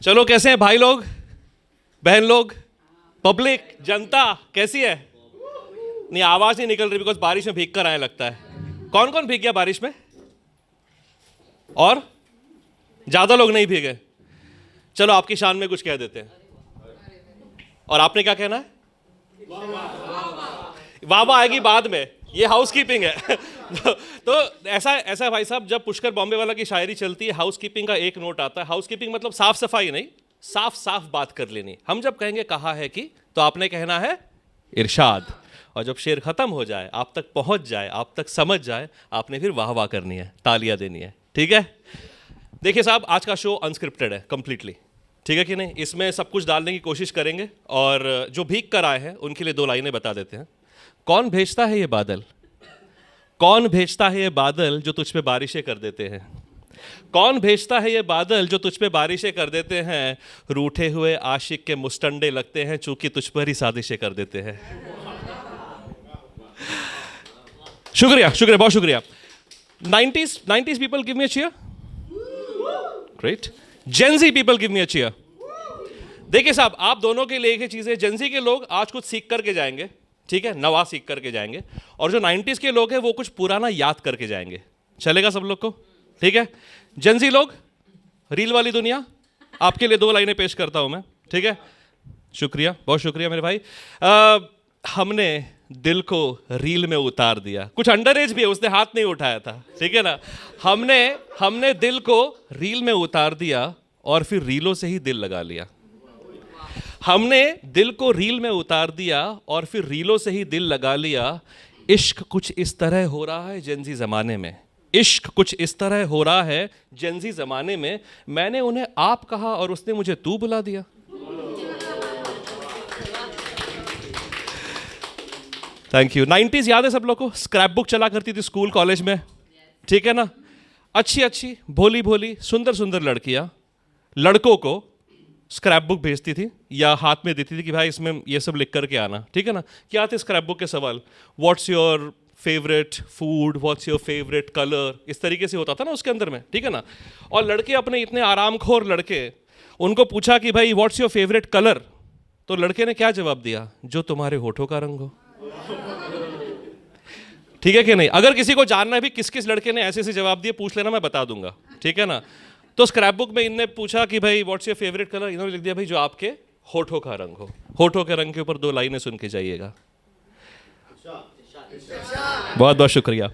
चलो, कैसे हैं भाई लोग, बहन लोग, पब्लिक, जनता कैसी है? नहीं, आवाज नहीं निकल रही बिकॉज बारिश में भीग कर आए लगता है। कौन कौन भीग गया बारिश में? और ज्यादा लोग नहीं भीगे। चलो आपकी शान में कुछ कह देते हैं। और आपने क्या कहना है? वाह वाह आएगी बाद में, ये हाउसकीपिंग है। तो ऐसा ऐसा भाई साहब, जब पुष्कर बॉम्बे वाला की शायरी चलती है, हाउसकीपिंग का एक नोट आता है। हाउसकीपिंग मतलब साफ सफाई नहीं, साफ साफ बात कर लेनी। हम जब कहेंगे कहा है कि, तो आपने कहना है इरशाद। और जब शेर खत्म हो जाए, आप तक पहुंच जाए, आप तक समझ जाए, आपने फिर वाह वाह करनी है, तालियां देनी है। ठीक है? देखिए साहब, आज का शो अनस्क्रिप्टेड है कंप्लीटली, ठीक है कि नहीं? इसमें सब कुछ डालने की कोशिश करेंगे। और जो भीग कर आए हैं उनके लिए दो लाइनें बता देते हैं। कौन भेजता है ये बादल, कौन भेजता है ये बादल जो तुझ पे बारिशें कर देते हैं? कौन भेजता है ये बादल जो तुझ पे बारिशें कर देते हैं? रूठे हुए आशिक के मुस्टंडे लगते हैं, चूंकि तुझ पर ही साजिशें कर देते हैं। शुक्रिया शुक्रिया, बहुत शुक्रिया। 90s people give me a cheer. Great. Gen Z people give me a cheer. देखिए साहब, आप दोनों के लिए एक ही चीज है, जेन ज़ी के लोग आज कुछ सीख करके जाएंगे, ठीक है, नवा सीख करके जाएंगे। और जो 90s के लोग हैं वो कुछ पुराना याद करके जाएंगे। चलेगा सब लोग को? ठीक है। जेन ज़ी लोग, रील वाली दुनिया, आपके लिए दो लाइनें पेश करता हूं मैं, ठीक है? शुक्रिया, बहुत शुक्रिया मेरे भाई। हमने दिल को रील में उतार दिया। कुछ अंडर एज भी है, उसने हाथ नहीं उठाया था, ठीक है ना? हमने दिल को रील में उतार दिया और फिर रीलों से ही दिल लगा लिया। हमने दिल को रील में उतार दिया और फिर रीलों से ही दिल लगा लिया। इश्क कुछ इस तरह हो रहा है जेन ज़ी जमाने में, इश्क कुछ इस तरह हो रहा है जेन ज़ी जमाने में। मैंने उन्हें आप कहा और उसने मुझे तू बुला दिया। Thank you. 90s याद है सब लोग को? स्क्रैप बुक चला करती थी स्कूल कॉलेज में, ठीक है ना? अच्छी अच्छी भोली भोली सुंदर सुंदर लड़कियां लड़कों को स्क्रैप बुक भेजती थी या हाथ में देती थी कि भाई इसमें ये सब लिख करके आना, ठीक है ना? क्या थे स्क्रैप बुक के सवाल? What's your favourite food, what's your favourite colour, इस तरीके से होता था ना उसके अंदर में, ठीक है ना? और लड़के अपने इतने आरामखोर लड़के, उनको पूछा कि भाई व्हाट्स योर फेवरेट कलर, तो लड़के ने क्या जवाब दिया? जो तुम्हारे होठों का रंग हो। ठीक है कि नहीं? अगर किसी को जानना है भी किस किस लड़के ने ऐसे ऐसे जवाब दिए, पूछ लेना, मैं बता दूंगा, ठीक है ना? तो स्क्रैप बुक में इनने पूछा कि भाई व्हाट्स योर फेवरेट कलर, इन्होंने लिख दिया भाई जो आपके होठों का रंग हो। होठों के रंग के ऊपर दो लाइनें सुन के जाइएगा। बहुत बहुत शुक्रिया।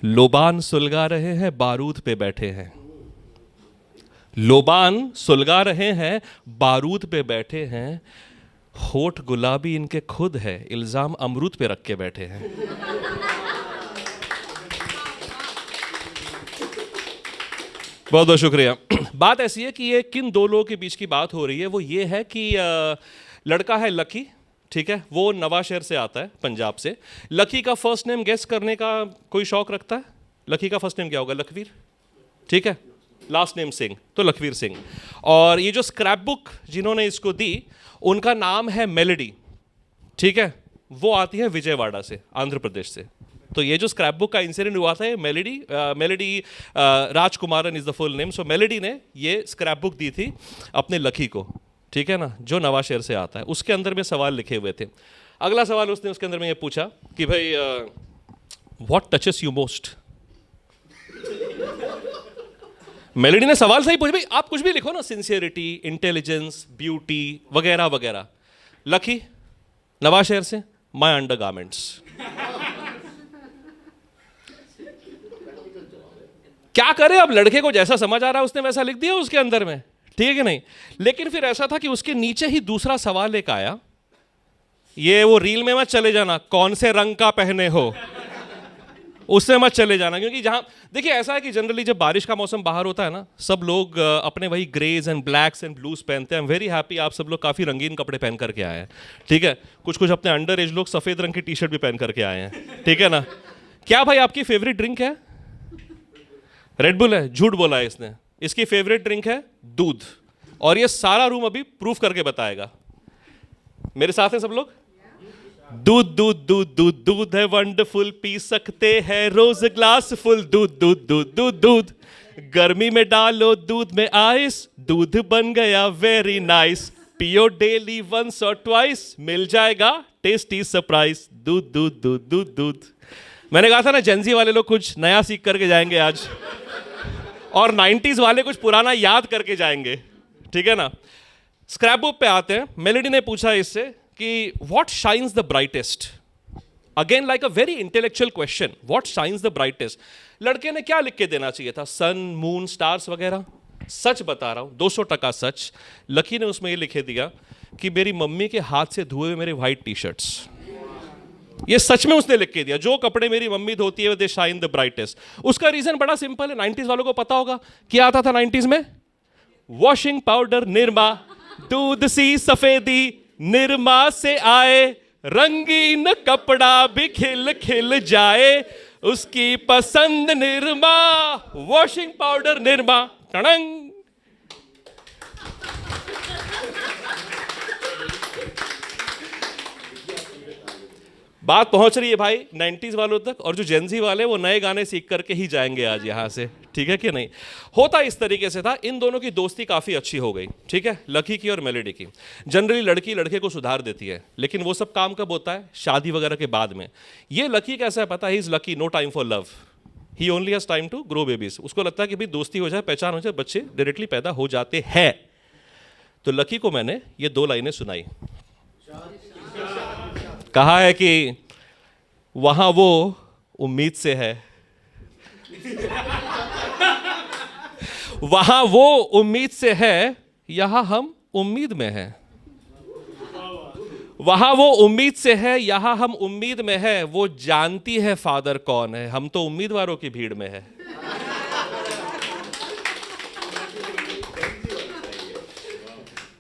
लोबान सुलगा रहे हैं, बारूद पे बैठे हैं। लोबान सुलगा रहे हैं, बारूद पे बैठे हैं। होठ गुलाबी इनके खुद है, इल्जाम अमरूद पे रख के बैठे हैं। बहुत बहुत शुक्रिया। बात ऐसी है कि ये किन दो लोगों के बीच की बात हो रही है, वो ये है कि लड़का है लकी, ठीक है, वो नवाशहर से आता है, पंजाब से। लकी का फर्स्ट नेम गेस करने का कोई शौक रखता है? लकी का फर्स्ट नेम क्या होगा? लखवीर, ठीक है, लास्ट नेम सिंह, तो लखवीर सिंह। और ये जो स्क्रैप बुक जिन्होंने इसको दी, उनका नाम है मेलेडी, ठीक है, वो आती है विजयवाड़ा से, आंध्र प्रदेश से। तो ये जो स्क्रैप बुक का इंसिडेंट हुआ था, Melody Rajkumaran is the full name. So Melody ने ये स्क्रैप बुक दी थी अपने लकी को, ठीक है ना, जो नवाशहर से आता है। उसके अंदर में सवाल लिखे हुए थे। अगला सवाल उसने उसके अंदर में ये पूछा कि भाई what touches you most. Melody ने सवाल सही पूछा, भाई आप कुछ भी लिखो ना, सिंसियरिटी, इंटेलिजेंस, ब्यूटी वगैरह वगैरह। लकी नवाशहर से, माय अंडरगारमेंट्स। क्या करे अब, लड़के को जैसा समझ आ रहा है उसने वैसा लिख दिया उसके अंदर में, ठीक है नहीं? लेकिन फिर ऐसा था कि उसके नीचे ही दूसरा सवाल एक आया, ये वो रील में मत चले जाना, कौन से रंग का पहने हो, उससे मत चले जाना। क्योंकि जहां देखिए ऐसा है कि जनरली जब बारिश का मौसम बाहर होता है ना, सब लोग अपने वही greys and blacks and blues पहनते हैं। आई एम वेरी हैप्पी आप सब लोग काफ़ी रंगीन कपड़े पहन करके आए हैं, ठीक है? कुछ कुछ अपने अंडर एज लोग सफ़ेद रंग की टी शर्ट भी पहन करके आए हैं, ठीक है ना? क्या भाई आपकी फेवरेट ड्रिंक है? रेड बुल है? झूठ बोला है इसने। इसकी फेवरेट ड्रिंक है दूध। और ये सारा रूम अभी प्रूफ करके बताएगा। मेरे साथ हैं सब लोग? दूध दूध दूध दूध दूध है वंडरफुल, पी सकते हैं रोज ग्लास फुल। दूध दूध दूध दूध दूध, गर्मी में डालो दूध में आइस, दूध बन गया वेरी नाइस। पियो डेली वंस और ट्वाइस, मिल जाएगा टेस्टी सरप्राइज। दूध दूध दूध दूध दूध। मैंने कहा था ना जेंजी वाले लोग कुछ नया सीख करके जाएंगे आज, और 90s वाले कुछ पुराना याद करके जाएंगे, ठीक है ना। स्क्रैप बुक पे आते हैं। मेलेडी ने पूछा इससे कि what shines the brightest, again like a very intellectual question, what shines the brightest. लड़के ने क्या लिख के देना चाहिए था, सन मून स्टार्स वगैरह। सच बता रहा हूं, 200% सच। लकी ने उसमें ये लिखे दिया कि मेरी मम्मी के हाथ से धुए हुए मेरे व्हाइट टी शर्ट्स। ये सच में उसने लिख के दिया, जो कपड़े मेरी मम्मी धोती है दे शाइन द ब्राइटेस्ट। उसका रीजन बड़ा सिंपल है, 90s वालों को पता होगा क्या आता था 90s में। वॉशिंग पाउडर निरमा, दूध सी सफेदी, निरमा से आए, रंगीन कपड़ा भी खिल खिल जाए, उसकी पसंद निरमा, वॉशिंग पाउडर निरमा। टड़ंग। बात पहुंच रही है भाई 90s वालों तक, और जो जेंजी वाले वो नए गाने सीख करके ही जाएंगे आज यहां से, ठीक है कि नहीं। होता इस तरीके से था, इन दोनों की दोस्ती काफी अच्छी हो गई, ठीक है, लकी की और मेलेडी की। जनरली लड़की लड़के को सुधार देती है, लेकिन वो सब काम कब होता है, शादी वगैरह के बाद में। ये लकी कैसा है पता है, he is lucky, no time for love, he only has time to grow babies. उसको लगता है कि भाई दोस्ती हो जाए, पहचान हो जाए, बच्चे डायरेक्टली पैदा हो जाते हैं। तो लकी को मैंने ये 2 लाइनें सुनाई। कहा है कि वहां वो उम्मीद से है, वहां वो उम्मीद से है, यहां हम उम्मीद में हैं। वहां वो उम्मीद से है, यहां हम उम्मीद में है। वो जानती है फादर कौन है, हम तो उम्मीदवारों की भीड़ में है।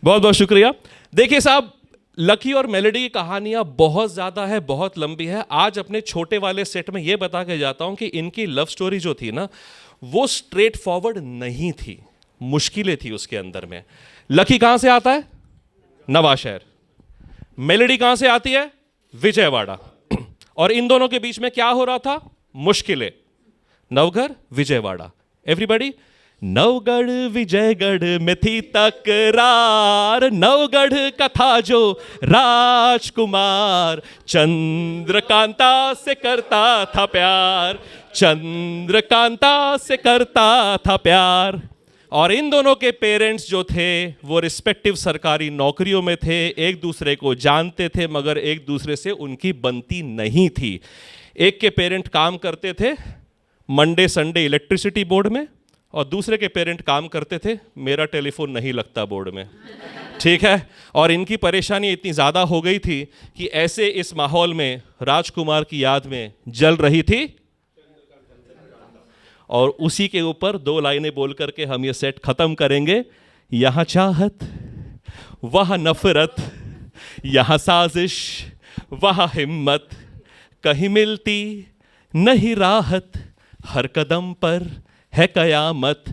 बहुत बहुत शुक्रिया। देखिए साहब, लकी और मेलेडी की कहानियां बहुत ज्यादा है, बहुत लंबी है। आज अपने छोटे वाले सेट में यह बता के जाता हूं कि इनकी लव स्टोरी जो थी ना, वो स्ट्रेट फॉरवर्ड नहीं थी, मुश्किलें थी उसके अंदर में। लकी कहां से आता है, नवाशहर। मेलेडी कहां से आती है, विजयवाड़ा। और इन दोनों के बीच में क्या हो रहा था, मुश्किलें। नवघर विजयवाड़ा, एवरीबॉडी। नवगढ़ विजयगढ़ में थी तकरार, नवगढ़ का था जो राजकुमार, चंद्रकांता से करता था प्यार, चंद्रकांता से करता था प्यार। और इन दोनों के पेरेंट्स जो थे वो रिस्पेक्टिव सरकारी नौकरियों में थे, एक दूसरे को जानते थे, मगर एक दूसरे से उनकी बनती नहीं थी। एक के पेरेंट काम करते थे मंडे संडे इलेक्ट्रिसिटी बोर्ड में, और दूसरे के पेरेंट काम करते थे मेरा टेलीफोन नहीं लगता बोर्ड में, ठीक है। और इनकी परेशानी इतनी ज़्यादा हो गई थी कि ऐसे इस माहौल में राजकुमार की याद में जल रही थी। और उसी के ऊपर 2 लाइनें बोल करके हम ये सेट खत्म करेंगे। यहाँ चाहत, वहाँ नफरत, यहाँ साजिश, वहाँ हिम्मत, कहीं मिलती नहीं राहत, हर कदम पर है कयामत।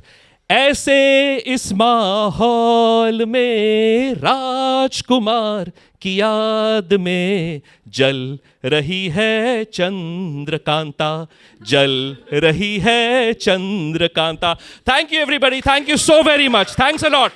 ऐसे इस माहौल में राजकुमार की याद में जल रही है चंद्रकांता, जल रही है Chandrakanta. Thank you everybody, thank you so very much, thanks a lot.